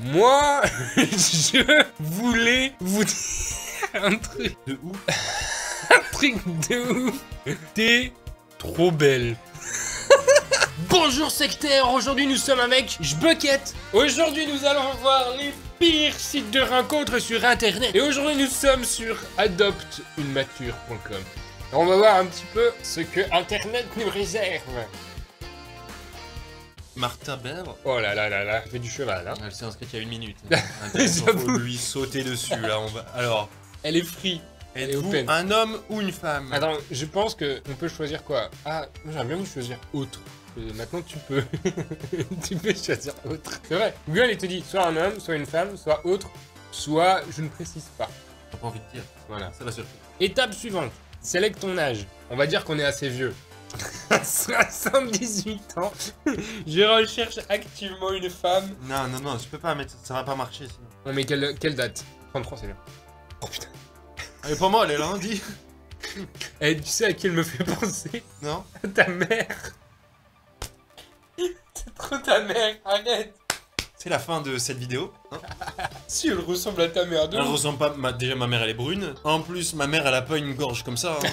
Moi, je voulais vous dire un truc De ouf. un truc de ouf. T'es trop belle. Bonjour sectaire, aujourd'hui nous sommes avec J'bucket. Aujourd'hui nous allons voir les pires sites de rencontres sur internet. Et aujourd'hui nous sommes sur adopteunemature.com. On va voir un petit peu ce que internet nous réserve. Martha Bell. Oh là là là là, ça fait du cheval hein. Elle s'est inscrite il y a 1 minute. J'avoue. Faut lui sauter dessus là. Alors, Elle est free. Elle est êtes-vous open. un homme ou une femme? Attends, je pense que on peut choisir quoi? Ah, moi j'aimerais bien vous choisir autre. Maintenant tu peux. Tu peux choisir autre. C'est vrai. Google il te dit soit un homme, soit une femme, soit autre, soit je ne précise pas. T'as pas envie de dire. Voilà. C'est la seule. Étape suivante. Sélecte ton âge. On va dire qu'on est assez vieux. 78 ans. Je recherche activement une femme. Non, non, non, je peux pas mettre. Ça va pas marcher sinon. On met quelle date? 33 c'est bien. Oh putain. Elle est pas moi, elle est lundi. Eh, tu sais à qui elle me fait penser? Non? Ta mère. C'est trop ta mère, arrête. C'est la fin de cette vidéo. Hein. Si elle ressemble à ta mère de Elle ouf. ressemble pas. Déjà, ma mère elle est brune. En plus, ma mère elle a pas une gorge comme ça. Hein.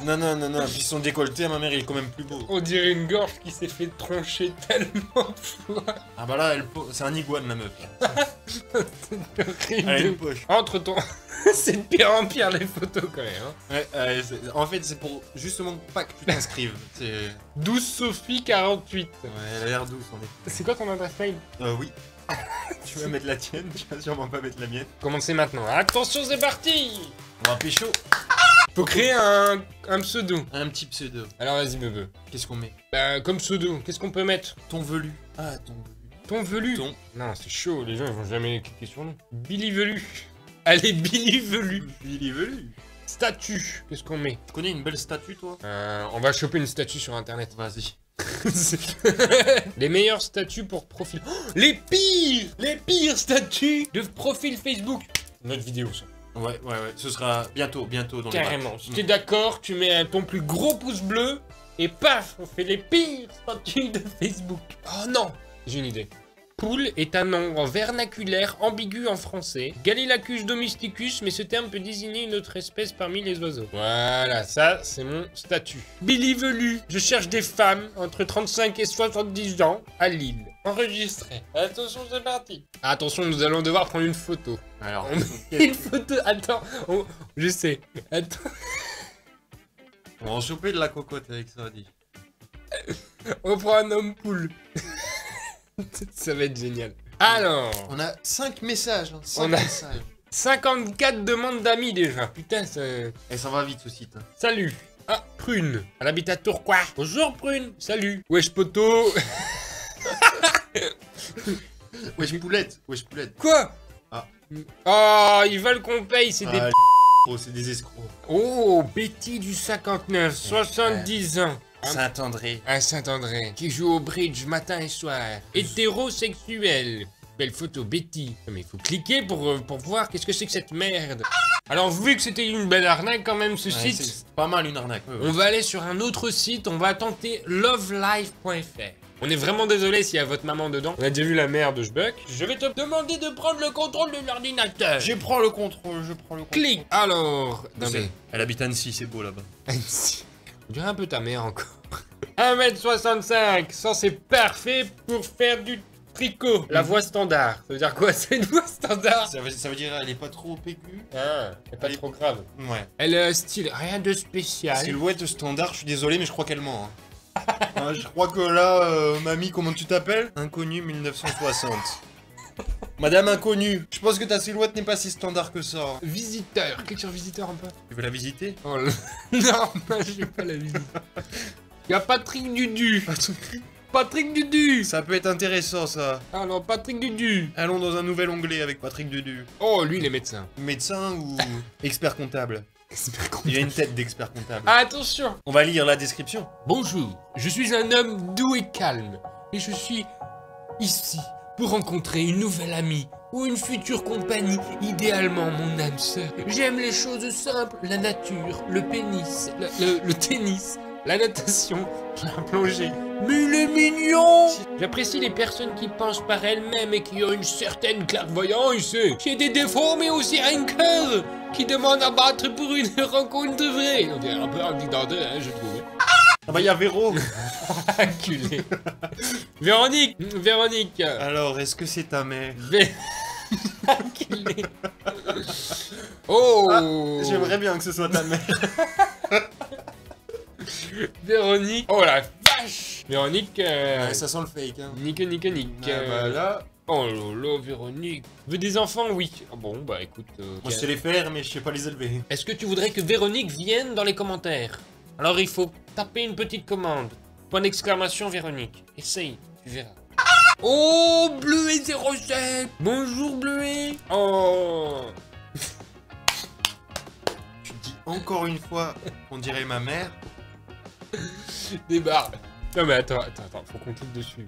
Non, non, non, non. Puis son décolleté, ma mère il est quand même plus beau. On dirait une gorge qui s'est fait troncher tellement de fois. Ah bah là, c'est un iguane la meuf. Là. Elle a une poche. Entre ton... C'est de pire en pire les photos quand même. Hein. Ouais, en fait, c'est pour justement pas que tu t'inscrives. C'est. 12 Sophie 48. Ouais, elle a l'air douce en effet. C'est quoi ton adresse mail? Oui. Tu vas mettre la tienne, tu vas sûrement pas mettre la mienne. Commencez maintenant. Attention, c'est parti. On va pécho. Faut créer un pseudo. Un petit pseudo. Alors vas-y bebe. Qu'est-ce qu'on met? Bah comme pseudo, qu'est-ce qu'on peut mettre? Ton velu. Ah, ton velu. Ton velu. Ton. Non, c'est chaud, les gens ils vont jamais cliquer sur nous. Billy Velu. Allez, Billy Velu. Il est velu. Statue, qu'est-ce qu'on met? Tu connais une belle statue, toi? On va choper une statue sur internet. Vas-y. Les meilleurs statuts pour profil. Oh, les pires statuts de profil Facebook. Notre vidéo ça. Ouais, ouais, ouais. Ce sera bientôt dans Carrément. le Si t'es d'accord, tu mets ton plus gros pouce bleu et paf, on fait les pires statuts de Facebook. Oh non, j'ai une idée. Poule est un nom en vernaculaire ambigu en français. Galilacus domesticus, mais ce terme peut désigner une autre espèce parmi les oiseaux. Voilà, ça c'est mon statut. Billy Velu, je cherche des femmes entre 35 et 70 ans à Lille. Enregistré. Attention, c'est parti. Attention, nous allons devoir prendre une photo. Alors, Une photo, attends, je sais. Attends. on va en choper de la cocotte avec ça, dit. On prend un homme poule. Ça va être génial. Alors, On a 5 messages. Hein, 5 On a- messages. 54 demandes d'amis déjà. Putain, ça... Et ça va vite ce site. Hein. Salut. Ah, Prune. À l'habitat Tourcoing. Bonjour Prune. Salut. Wesh poto. Wesh poulette. Wesh poulette. Quoi? Ah. Oh, ils veulent qu'on paye, c'est des... Oh, c'est des escrocs. Oh, Betty du 59, 70 ans. Saint-André. Un Saint-André qui joue au bridge matin et soir. Hétérosexuel. Belle photo, Betty. Non, mais il faut cliquer pour voir qu'est-ce que c'est que cette merde. Alors, vu que c'était une belle arnaque quand même ce Ouais, site, c'est pas mal une arnaque. Ouais, ouais. on va aller sur un autre site, on va tenter lovelife.fr. On est vraiment désolé s'il y a votre maman dedans. On a déjà vu la mère de Jbuck. Je vais te demander de prendre le contrôle de l'ordinateur. Je prends le contrôle, Clique. Alors... Non mais... Elle habite à Annecy, c'est beau là-bas. On dirait un peu ta mère encore. 1m65, ça c'est parfait pour faire du tricot. La voix standard. Ça veut dire quoi? C'est une voix standard. Ça veut dire elle est pas trop aiguë. Ah, c'est pas Elle est- trop grave. Ouais. Elle a un style, rien de spécial. Silhouette standard, je suis désolé, mais je crois qu'elle ment. Hein. Je crois que là, mamie, comment tu t'appelles? Inconnu 1960. Madame Inconnue, je pense que ta silhouette n'est pas si standard que ça. Hein. Visiteur, clique sur visiteur un peu. Tu veux la visiter? Oh là. Non, je vais pas la visiter. Y'a Patrick Dudu. Patrick Dudu. Ça peut être intéressant ça. Ah non, Patrick Dudu. Allons dans un nouvel onglet avec Patrick Dudu. Oh, lui, il est médecin. Médecin ou expert comptable? Il a une tête d'expert comptable. Attention. On va lire la description. Bonjour, je suis un homme doux et calme. Et je suis ici pour rencontrer une nouvelle amie ou une future compagnie, idéalement mon âme sœur. J'aime les choses simples, la nature, le pénis, le tennis la natation, la plongée. Mais il est mignon! J'apprécie les personnes qui pensent par elles-mêmes et qui ont une certaine clairvoyance. J'ai des défauts, mais aussi un cœur qui demande à battre pour une rencontre vraie. On dirait un peu un dictateur, hein, je trouve. Ah bah, il y a Véro. Enculé. Véronique, Véronique. Alors, est-ce que c'est ta mère? Enculé. Oh. Ah, j'aimerais bien que ce soit ta mère. Véronique. Oh la vache. Véronique. Ouais, ça sent le fake, hein. Nique. Bah là... Oh là, Véronique. Veux des enfants? Oui. Ah bon, bah écoute. Moi, je sais les faire, mais je sais pas les élever. Est-ce que tu voudrais que Véronique vienne dans les commentaires? Alors il faut taper une petite commande. Point d'exclamation Véronique. Essaye, tu verras. Oh, Bleuet 07. Bonjour Bleuet. Oh. Tu dis encore une fois, on dirait ma mère. Débarre. Non mais attends, faut qu'on clique dessus.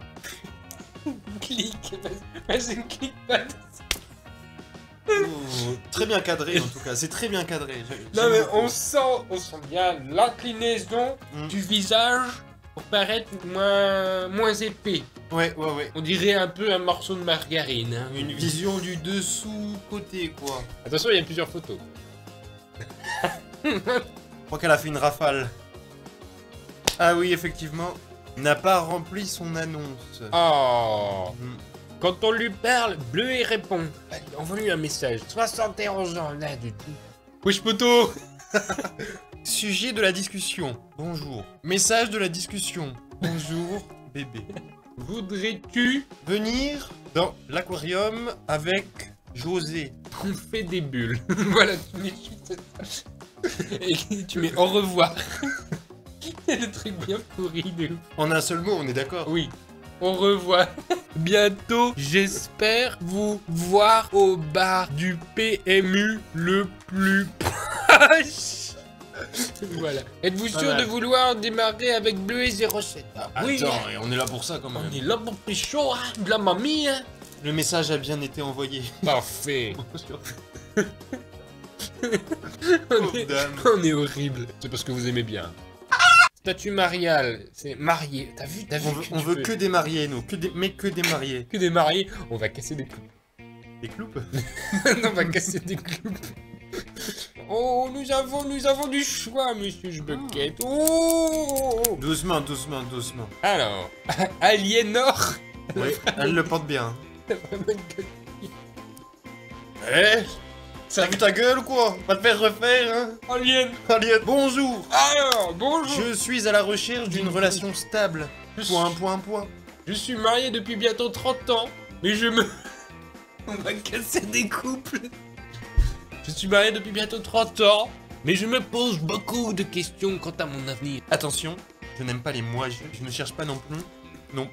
Clique, vas-y, clique pas dessus. Oh, très bien cadré en tout cas, c'est très bien cadré. Non mais on sent bien l'inclinaison du visage pour paraître moins épais. Ouais. On dirait un peu un morceau de margarine. Hein. Une vision du dessous côté quoi. Attention, il y a plusieurs photos. Je crois qu'elle a fait une rafale. Ah oui, effectivement, n'a pas rempli son annonce. Oh. Quand on lui parle, Bleuet répond. Envoie-lui un message. 71 ans, là, du tout. Wesh poto. Sujet de la discussion. Bonjour. Message de la discussion. Bonjour, bébé. Voudrais-tu venir dans l'aquarium avec José? On fait des bulles. Voilà, tu mets juste ça. Et tu mets au revoir. C'est le truc bien pourri de ouf. En un seul mot, on est d'accord? Oui. Au revoir. Bientôt, j'espère vous voir au bar du PMU le plus proche. Voilà. Êtes-vous sûr de vouloir démarrer avec Bleuet 07? Oui. Attends, on est là pour ça quand même. On est là pour pécho, hein, de la mamie, hein. Le message a bien été envoyé. Parfait. On est horrible. C'est parce que vous aimez bien. Statut marial, c'est marié. T'as vu on veut que des mariés, nous. Que des mariés. Que des mariés. On va casser des cloupes. Des cloupes? On va casser des cloupes. Oh, nous avons du choix, monsieur Jbucket. Oh. Doucement. Alors, Aliénor. Oui, elle le porte bien. T'as vu ta gueule ou quoi? Va te faire refaire, hein? Alien. Bonjour. Alors, bonjour. Je suis à la recherche d'une relation stable. Point. Je suis marié depuis bientôt 30 ans, mais On va casser des couples. Je suis marié depuis bientôt 30 ans, mais je me pose beaucoup de questions quant à mon avenir. Attention, je n'aime pas les moi, je ne cherche pas non plus. Non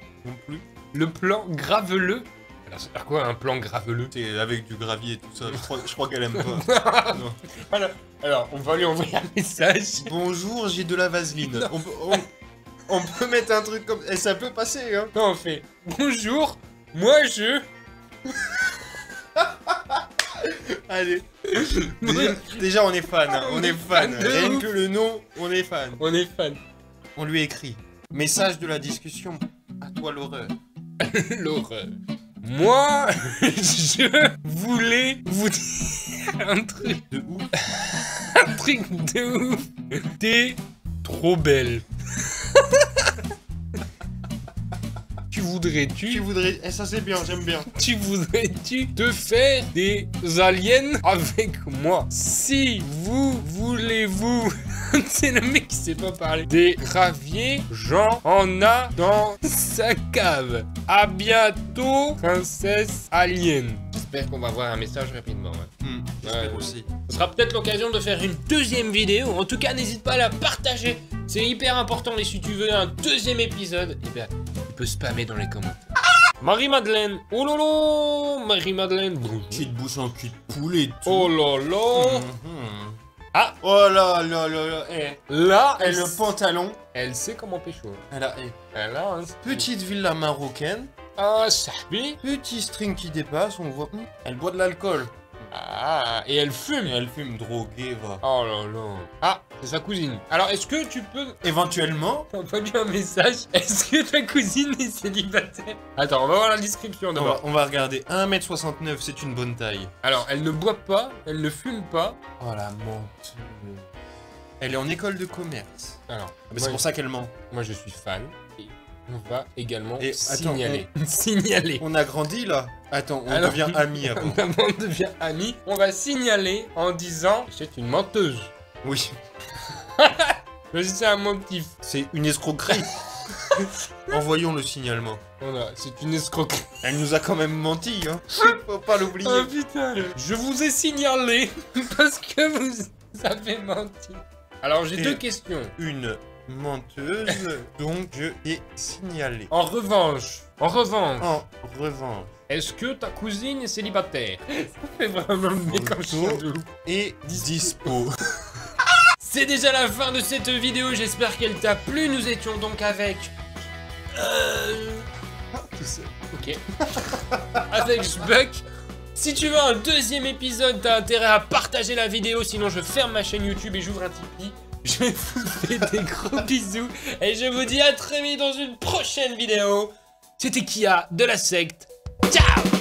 plus. Le plan graveleux. Alors, c'est par quoi un plan graveleux? C'est avec du gravier et tout ça, je crois qu'elle aime pas. Non. Alors, on va lui envoyer un message. Bonjour, j'ai de la vaseline. On peut mettre un truc comme... Et ça peut passer, hein. Non, on fait... Bonjour, moi je... Allez. Déjà, on est fan, hein. On est fan. Rien que le nom, on est fan. On est fan. On lui écrit. Message de la discussion. À toi l'horreur. L'horreur. Moi, je voulais vous dire un truc de ouf. Un truc de ouf. T'es trop belle. Tu voudrais... Eh, ça c'est bien, j'aime bien. Tu voudrais-tu te faire des aliens avec moi? Si vous voulez-vous... C'est le mec qui sait pas parler. Des graviers, Jean en a dans sa cave. À bientôt, princesse alien. J'espère qu'on va voir un message rapidement. Hein. J'espère aussi. Ce sera peut-être l'occasion de faire une deuxième vidéo. En tout cas, n'hésite pas à la partager. C'est hyper important. Et si tu veux un deuxième épisode, eh bien, tu peux spammer dans les commentaires. Marie-Madeleine. Oh lolo, Marie-Madeleine. Petite bouche en cul de poulet et tout. Oh lolo. Ah. Oh là. Eh. Là, elle le pantalon. Elle sait comment pécho. Elle a un... Petite villa marocaine. Ah, ça. Petit string qui dépasse, on voit. Elle boit de l'alcool. Ah, et elle fume. Et elle fume droguée, va. Oh là là. Ah, c'est sa cousine. Alors, est-ce que tu peux Éventuellement, envoyer un message? Est-ce que ta cousine est célibataire? Attends, on va voir la description d'abord. on va regarder. 1m69, c'est une bonne taille. Alors, elle ne boit pas, elle ne fume pas. Oh la menteuse. Elle est en école de commerce. Alors, Mais c'est pour ça qu'elle ment. moi je suis fan. Et on va également Et attends, signaler. Signaler. On a grandi là. Attends, on Alors, devient amis avant. On devient amis. On va signaler en disant c'est une menteuse. Oui, Mais c'est un motif. c'est une escroquerie. Envoyons le signalement. Voilà, c'est une escroquerie. Elle nous a quand même menti, hein. Faut pas l'oublier. Oh putain. Je vous ai signalé parce que vous avez menti. Alors j'ai Et- deux questions. Une menteuse, donc je t'ai signalé. En revanche, En revanche, est-ce que ta cousine est célibataire? Ça fait vraiment le mec en chien de loup. et dispo. C'est déjà la fin de cette vidéo, j'espère qu'elle t'a plu. Nous étions donc avec... Ok. Avec Sbuck. Si tu veux un deuxième épisode, t'as intérêt à partager la vidéo, sinon je ferme ma chaîne YouTube et j'ouvre un Tipeee. Je vous fais des gros bisous et je vous dis à très vite dans une prochaine vidéo. C'était Kia de la secte. Ciao!